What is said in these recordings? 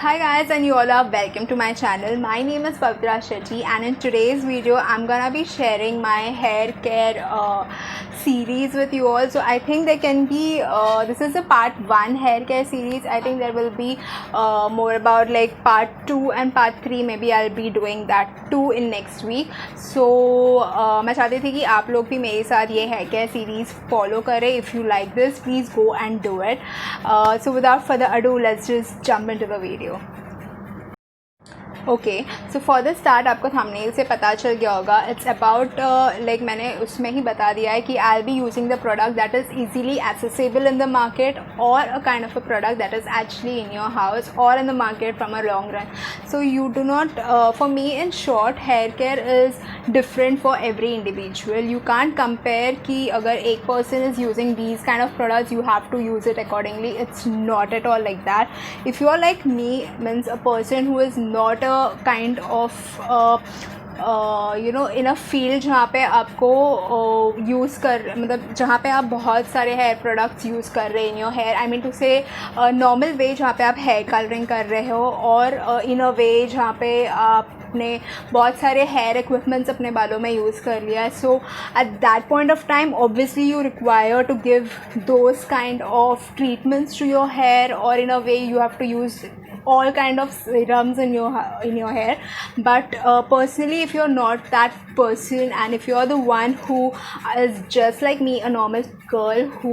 Hi guys, and you all are welcome to my channel. My name is Pavitra Shetty, and in today's video I'm gonna be sharing my hair care series with you all. So I think there can be this is a part 1 hair care series. I think there will be more about like part 2 and part 3. Maybe I'll be doing that too in next week. So मैं चाहती थी कि आप लोग भी मेरे साथ ये hair care series follow करें. If you like this, please go and do it. So without further ado, let's just jump into the video. Okay so for the start आपको थंबनेल से पता चल गया होगा. इट्स अबाउट लाइक मैंने उसमें ही बता दिया है कि I be using the product that is easily accessible in the market और a kind of a product that is actually in your house और in the market from a long run. So you do not for me in short hair care is different for every individual. You can't compare कि अगर एक person is using these kind of products you have to use it accordingly. It's not at all like that. If you are like me means a person who is not a kind of you know in a field जहाँ पे आपको use कर मतलब जहाँ पे आप बहुत सारे हेयर प्रोडक्ट्स यूज़ कर रहे हैं in your hair. I mean to say normal way जहाँ पे आप हेयर कलरिंग कर रहे हो और इन अ वे जहाँ पे आपने बहुत सारे हेयर इक्विपमेंट्स अपने बालों में यूज़ कर लिया है. So at that point of time obviously you require to give those kind of treatments to your hair और in a way you have to use all kind of serums in your hair. But personally, if you're not that person and if you're the one who is just like me, a normal girl who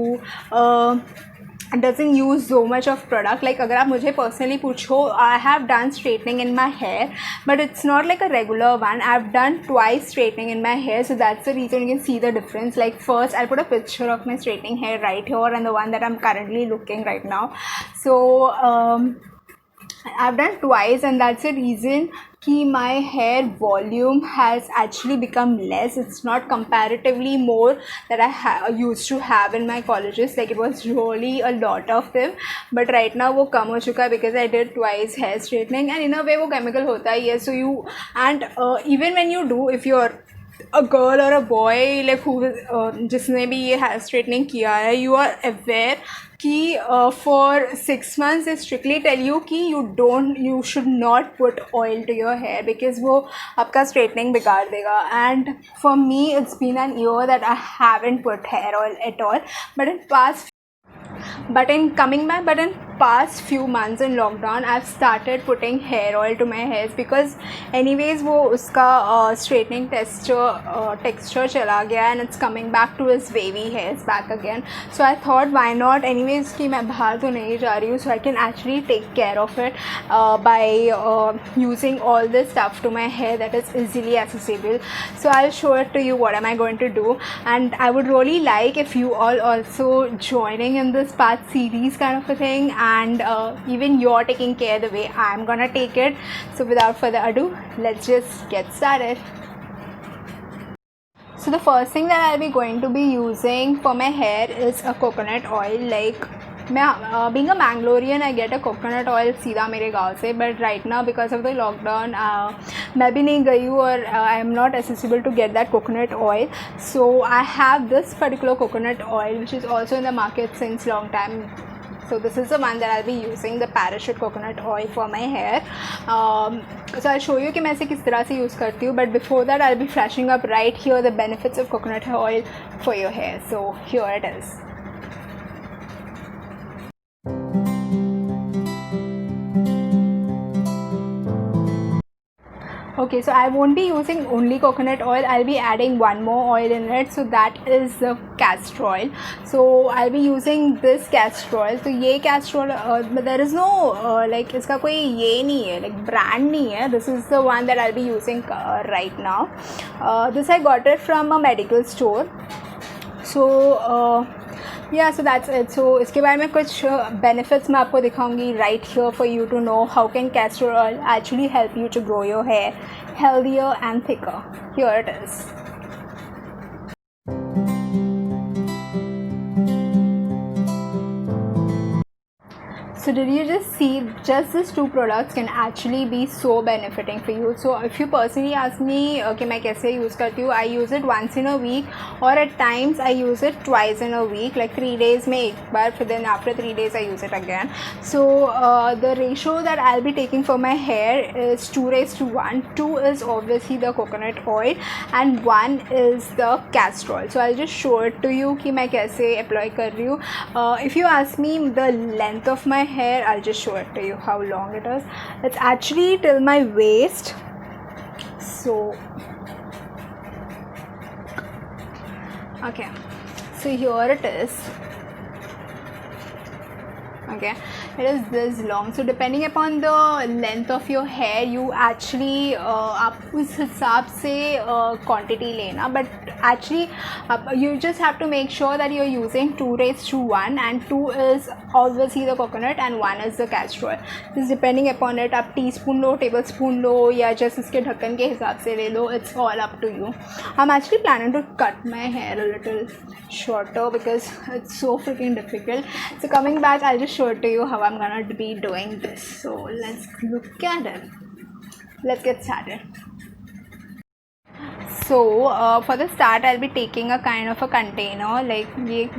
doesn't use so much of product, like अगर आप मुझे personally पूछो, I have done straightening in my hair but it's not like a regular one. I've done twice straightening in my hair, so that's the reason you can see the difference. Like first I'll put a picture of my straightening hair right here and the one that I'm currently looking right now. So I've done twice and that's the reason कि my hair volume has actually become less. It's not comparatively more that I used to have in my colleges. Like it was really a lot of them, but right now वो कम हो चुका है because I did twice hair straightening and in a way वो chemical होता ही है. So you and even when you do, if you're a girl or a boy like who जिसने भी ये hair straightening किया है, you are aware कि for 6 months they strictly tell you कि you should not put oil to your hair because वो आपका straightening बिगाड़ देगा. And for me it's been an year that I haven't put hair oil at all, but in past few months in lockdown I've started putting hair oil to my hairs because anyways वो उसका straightening texture चला गया and it's coming back to its wavy hairs back again. So I thought why not, anyways कि मैं बाहर तो नहीं जा रही हूँ, so I can actually take care of it by using all this stuff to my hair that is easily accessible. So I'll show it to you what am I going to do, and I would really like if you all also joining in this part series kind of a thing, and even you're taking care the way I'm gonna take it. So without further ado, let's just get started. So the first thing that I'll be going to be using for my hair is a coconut oil. Like मैं being a Mangalorean, I get a coconut oil सीधा मेरे गाँव से, but right now because of the lockdown मैं भी नहीं गई हूँ और I am not accessible to get that coconut oil. So I have this particular coconut oil which is also in the market since long time. So this is the one that I'll be using, the Parachute coconut oil for my hair. So I'll show you कि मैं इसे किस तरह से use करती हूँ, but before that I'll be flashing up right here the benefits of coconut oil for your hair. So here it is. Okay, so I won't be using only coconut oil. I'll be adding one more oil in it, so that is the castor oil. So I'll be using this castor oil. So ये castor oil, but there is no like इसका कोई ये नहीं है, like brand नहीं है. This is the one that I'll be using right now. This I got it from a medical store. So yeah, so that's it. So इसके बारे में कुछ benefits मैं आपको दिखाऊंगी right here for you to know how can castor oil actually help you to grow your hair healthier and thicker. Here it is. So did you just see, just these two products can actually be so benefiting for you. So if you personally ask me कि मैं कैसे use करती हूँ, I use it once in a week, or at times I use it twice in a week, like 3 days में एक बार, फिर then after 3 days I use it again. So the ratio that I'll be taking for my hair is 2:1. 2 is obviously the coconut oil and 1 is the castor oil. So I'll just show it to you कि मैं कैसे apply कर रही हूँ. If you ask me the length of my hair, I'll just show it to you how long it is. It's actually till my waist. So okay, so here it is. Okay, it is this long. So depending upon the length of your hair, you actually आप उस हिसाब से quantity लेना, but actually you just have to make sure that you're using 2:1, and 2 is obviously the coconut and 1 is the castor oil. Just depending upon it, आप teaspoon लो, tablespoon लो, या just इसके ढक्कन के हिसाब से ले लो. It's all up to you. I'm actually planning to cut my hair a little shorter because it's so freaking difficult. So coming back, I'll just show it to you how I'm gonna be doing this. So let's look at it. Let's get started. So for the start, I'll be taking a kind of a container, like ये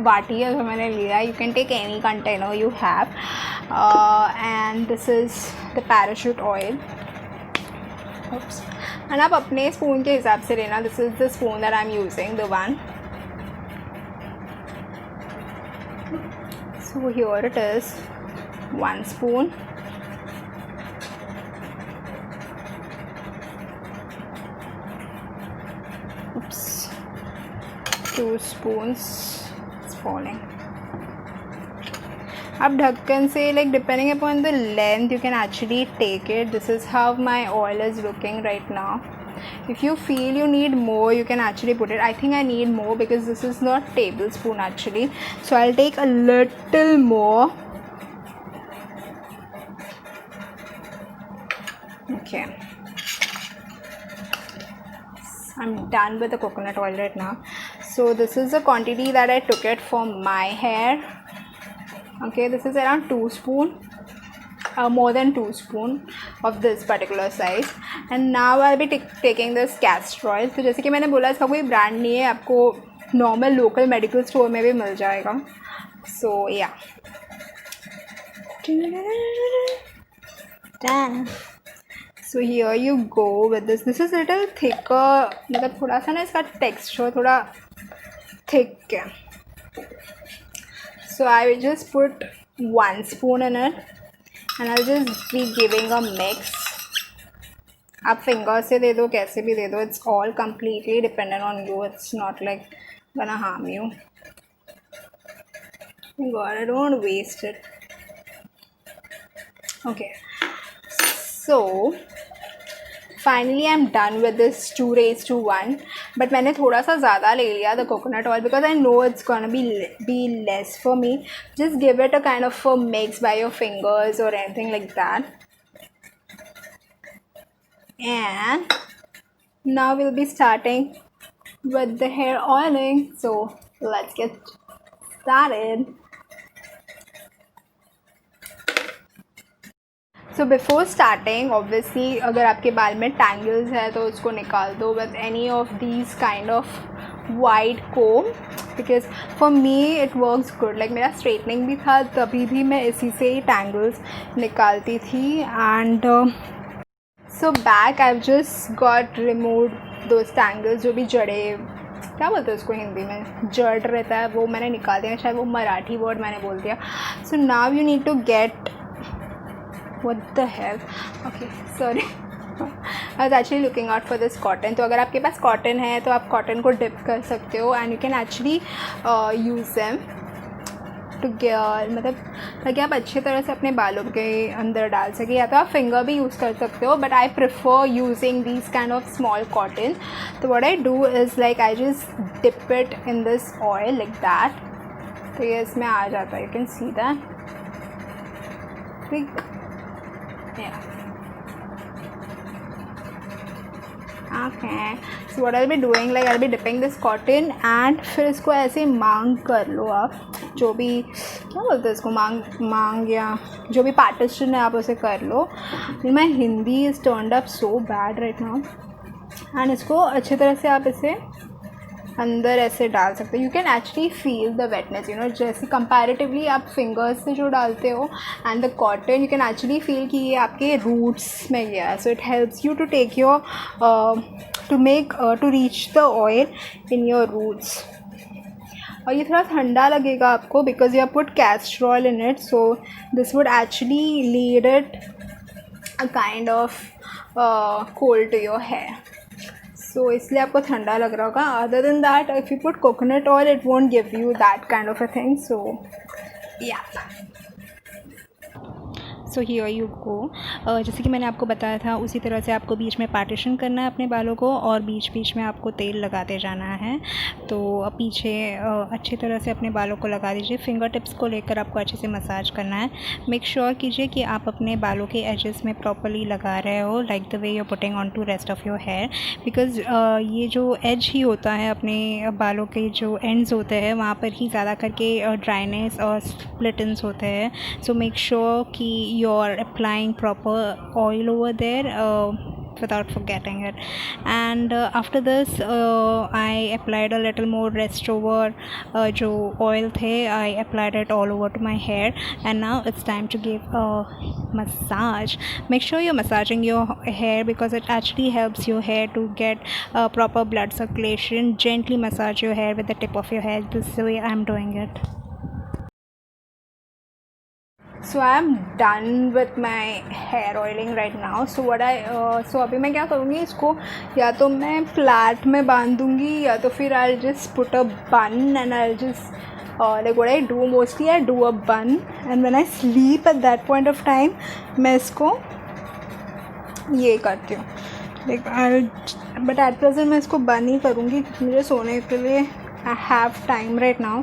बाटी है जो मैंने लिया. You can take any container you have, and this is the parachute oil. Oops. And आप अपने spoon के हिसाब से लेना. This is the spoon that I'm using, the one. So here it is, 1 spoon. Oops. 2 spoons. It's falling. अब ढक्कन से, like depending upon the length, you can actually take it. This is how my oil is looking right now. If you feel you need more, you can actually put it. I think I need more because this is not tablespoon actually. So I'll take a little more. Okay. I'm done with the coconut oil right now. So this is the quantity that I took it for my hair. Okay, this is around 2 spoon. More than 2 spoon of this particular size. And now I'll be taking this castor oil. तो जैसे कि मैंने बोला, इसका कोई brand नहीं है, आपको नॉर्मल लोकल मेडिकल स्टोर में भी मिल जाएगा. So yeah. So here you go with this. This is little thicker, मतलब थोड़ा सा ना इसका texture थोड़ा thick है. So I will just put 1 spoon in it. And I'll just be giving a mix. आप finger से दे दो, कैसे भी दे दो. It's all completely dependent on you. It's not like gonna harm you. Oh God, I don't want to waste it. Okay. So finally I'm done with this 2:1. But मैंने थोड़ा सा ज़्यादा ले लिया the coconut oil because I know it's gonna be less for me. Just give it a kind of a mix by your fingers or anything like that. And now we'll be starting with the hair oiling. So let's get started. So before starting, obviously अगर आपके बाल में tangles है तो उसको निकाल दो with any of these kind of wide comb, because for me it works good. Like मेरा straightening भी था तभी भी मैं इसी से ही tangles निकालती थी. And so back I've just got removed those tangles, जो भी जड़े, क्या बोलते हैं उसको हिंदी में, जड़ रहता है, वो मैंने निकाल दिया. शायद वो मराठी वर्ड मैंने बोल दिया. So now you need to get, what the hell, okay, sorry. I was actually looking out for this cotton. तो अगर आपके पास cotton है तो आप cotton को dip कर सकते हो, and you can actually use them to get, मतलब ताकि आप अच्छी तरह से अपने बालों के अंदर डाल सके, या तो आप finger भी यूज़ कर सकते हो. But I prefer using these kind of small cotton. तो what I do is like I just dip it in this oil like that. तो ये इसमें आ जाता है. You can see that. Yeah. Okay, so what I'll be doing, like I'll be dipping this cotton and फिर इसको ऐसे मांग कर लो आप, जो भी क्या बोलते हैं इसको, मांग या जो भी पार्टीशन है आप उसे कर लो. My Hindi is turned up so bad right now. And इसको अच्छी तरह से आप इसे अंदर ऐसे डाल सकते हो. You can actually feel the wetness, you know, जैसे कंपैरेटिवली आप फिंगर्स से जो डालते हो and the cotton, you can actually feel कि ये आपके रूट्स में गया है. So it helps you to take your to reach the oil in your roots. और ये थोड़ा ठंडा लगेगा आपको because you have put castor oil in it, so this would actually lead it a kind of cold to your hair. So इसलिए आपको ठंडा लग रहा होगा. Other than that, if you put coconut oil it won't give you that kind of a thing. So yeah, so here you go. जैसे कि मैंने आपको बताया था उसी तरह से आपको बीच में पार्टीशन करना है अपने बालों को, और बीच बीच में आपको तेल लगाते जाना है. तो पीछे अच्छी तरह से अपने बालों को लगा दीजिए. फिंगर टिप्स को लेकर आपको अच्छे से मसाज करना है. मेक श्योर कीजिए कि आप अपने बालों के एजेस में प्रॉपरली लगा रहे हो, like the way you putting on to rest of your hair. Because ये जो एज ही होता है अपने बालों के जो एंड्स होते हैं वहाँ पर ही ज़्यादा करके ड्राइनेस और स्प्लिटन्स होते हैं. सो मेक श्योर कि you're applying proper oil over there without forgetting it. And after this I applied a little more rest over जो oil थे, I applied it all over to my hair. And now it's time to give a massage. Make sure you're massaging your hair because it actually helps your hair to get proper blood circulation. Gently massage your hair with the tip of your hair. This is the way I'm doing it. So I am done with my hair oiling right now. So what so अभी मैं क्या करूँगी, इसको या तो मैं flat में बांध दूँगी या तो फिर I'll just put a bun and I'll just like what I do mostly, I do a bun and when I sleep at that point of time मैं इसको ये करती हूँ. like but at present मैं इसको बन ही करूँगी क्योंकि मुझे सोने के लिए I have time right now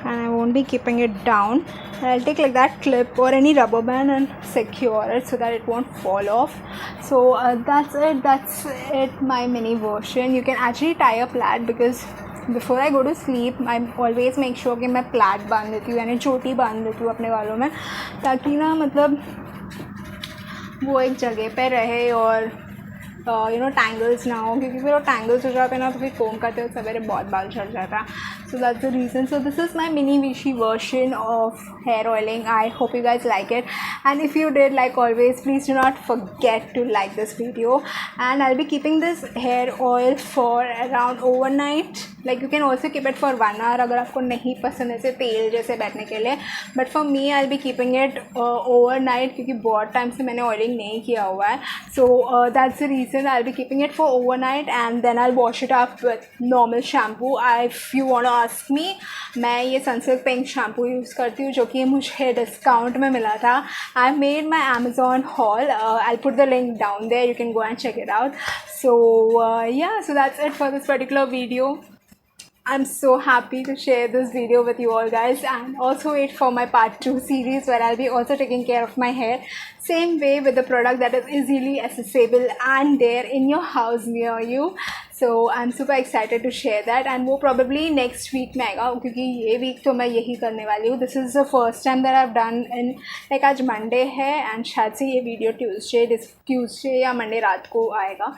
and I won't be keeping it down. I'll take like that clip or any rubber band and secure it so that it won't fall off. So that's it my mini version. You can actually tie a plait because before I go to sleep I always make sure कि मैं plait बांध देती हूँ, यानी चोटी बांध देती हूँ अपने बालों में, ताकि ना मतलब वो एक जगह पे रहे और यू नो टैंगल्स ना हो, क्योंकि फिर वो टैंगल्स हो जाते हैं ना तो फिर कोम करते हुए सवेरे बहुत बाल झड़ जाता है. So that's the reason. So this is my mini wishy version of hair oiling. I hope you guys like it, and if you did, like always, please do not forget to like this video. And I'll be keeping this hair oil for around overnight. Like you can also keep it for 1 hour अगर आपको नहीं पसंद ऐसे तेल जैसे बैठने के लिए, but for me I'll be keeping it overnight क्योंकि बहुत टाइम से मैंने ऑयलिंग नहीं किया हुआ है. So that's the reason I'll be keeping it for overnight and then I'll wash it up with normal shampoo. If you want to ask me, मैं ये सनसिल्क पिंक शैम्पू यूज़ करती हूँ जो कि मुझे डिस्काउंट में मिला था. I made my Amazon haul. I'll put the link down there. You can go and check it out. So yeah, so that's it for this particular video. I'm so happy to share this video with you all guys, and also wait for my part 2 series where I'll be also taking care of my hair same way with the product that is easily accessible and there in your house near you. So I'm super excited to share that, and वो probably next week में आएगा क्योंकि ये week तो मैं यही करने वाली हूँ. This is the first time that I've done in like आज Monday है and शायद से ये video Tuesday या Monday रात को आएगा.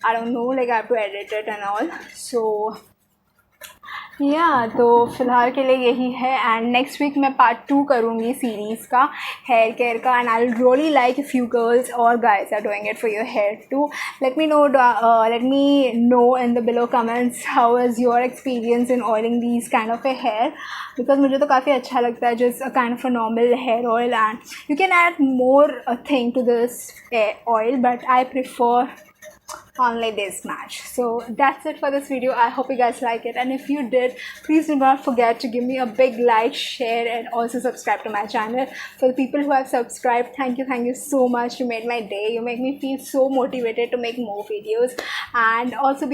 I don't know, like I have to edit it and all. So तो फ़िलहाल के लिए यही है, एंड नेक्स्ट वीक मैं पार्ट 2 करूँगी सीरीज़ का हेयर केयर का. And I really like if you girls और guys are doing it for your hair too. Let me know in the below comments how is your experience in oiling these kind of a hair, because मुझे तो काफ़ी अच्छा लगता है just a kind of a normal hair oil. And you can add more thing to this oil but I prefer only this much. So that's it for this video. I hope you guys like it, and if you did, please do not forget to give me a big like, share, and also subscribe to my channel. For the people who have subscribed, thank you so much. You made my day. You make me feel so motivated to make more videos, and also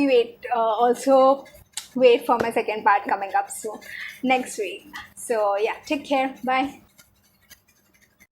wait for my second part coming up soon next week. So yeah, take care, bye.